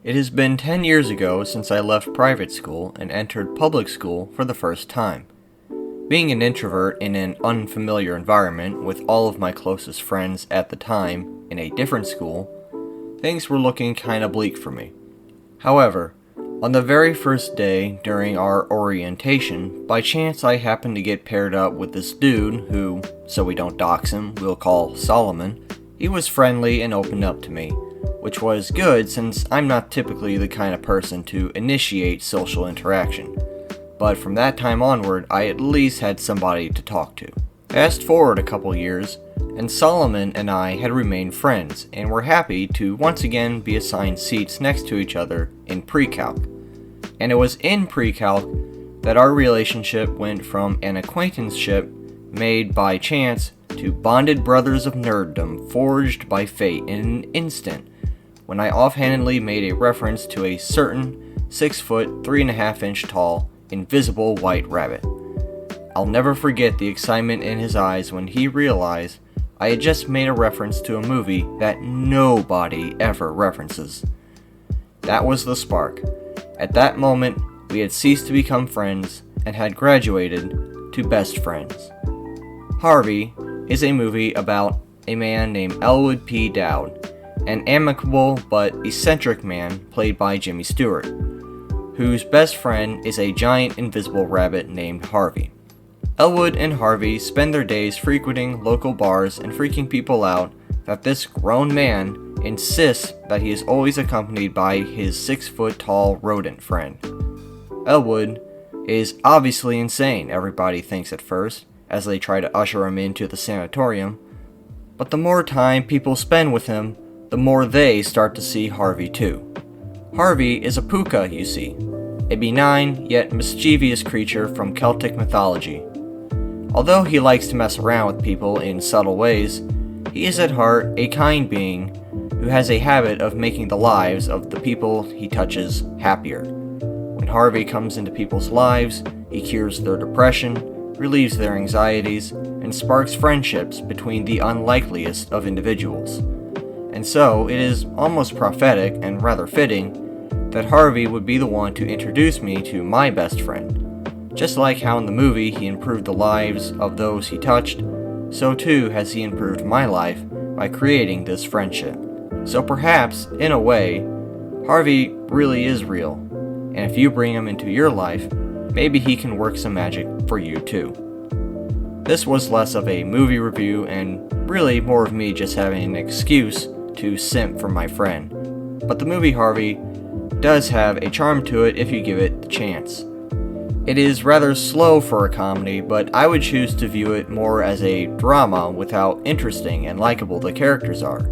It has been 10 years ago since I left private school and entered public school for the first time. Being an introvert in an unfamiliar environment with all of my closest friends at the time in a different school, things were looking kinda bleak for me. However, on the very first day during our orientation, by chance I happened to get paired up with this dude who, so we don't dox him, we'll call Solomon. He was friendly and opened up to me, which was good since I'm not typically the kind of person to initiate social interaction. But from that time onward, I at least had somebody to talk to. Fast forward a couple years, and Solomon and I had remained friends, and were happy to once again be assigned seats next to each other in pre-calc. And it was in pre-calc that our relationship went from an acquaintanceship made by chance to bonded brothers of nerddom forged by fate in an instant, when I offhandedly made a reference to a certain 6 foot 3.5 inch tall invisible white rabbit. I'll never forget the excitement in his eyes when he realized I had just made a reference to a movie that nobody ever references. That was the spark. At that moment, we had ceased to become friends and had graduated to best friends. Harvey is a movie about a man named Elwood P. Dowd, an amicable but eccentric man played by Jimmy Stewart, whose best friend is a giant invisible rabbit named Harvey. Elwood and Harvey spend their days frequenting local bars and freaking people out that this grown man insists that he is always accompanied by his 6 foot tall rodent friend. Elwood is obviously insane, everybody thinks at first, as they try to usher him into the sanatorium, but the more time people spend with him, the more they start to see Harvey too. Harvey is a puka, you see, a benign yet mischievous creature from Celtic mythology. Although he likes to mess around with people in subtle ways, he is at heart a kind being who has a habit of making the lives of the people he touches happier. When Harvey comes into people's lives, he cures their depression, relieves their anxieties, and sparks friendships between the unlikeliest of individuals. And so, it is almost prophetic and rather fitting that Harvey would be the one to introduce me to my best friend. Just like how in the movie he improved the lives of those he touched, so too has he improved my life by creating this friendship. So perhaps, in a way, Harvey really is real, and if you bring him into your life, maybe he can work some magic for you too. This was less of a movie review and really more of me just having an excuse to simp for my friend. But the movie Harvey does have a charm to it if you give it the chance. It is rather slow for a comedy, but I would choose to view it more as a drama with how interesting and likable the characters are.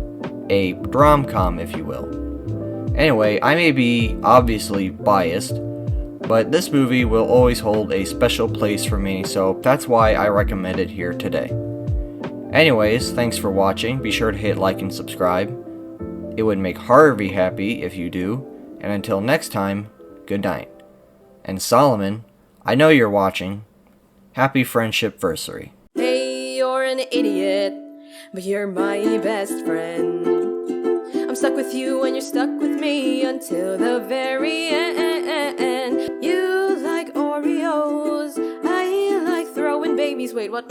A drom-com, if you will. Anyway, I may be obviously biased, but this movie will always hold a special place for me, so that's why I recommend it here today. Anyways, thanks for watching. Be sure to hit like and subscribe. It would make Harvey happy if you do, and until next time, good night. And Solomon, I know you're watching. Happy Friendship-versary. Hey, you're an idiot, but you're my best friend. I'm stuck with you and you're stuck with me until the very end. You like Oreos, I like throwing babies. Wait, what?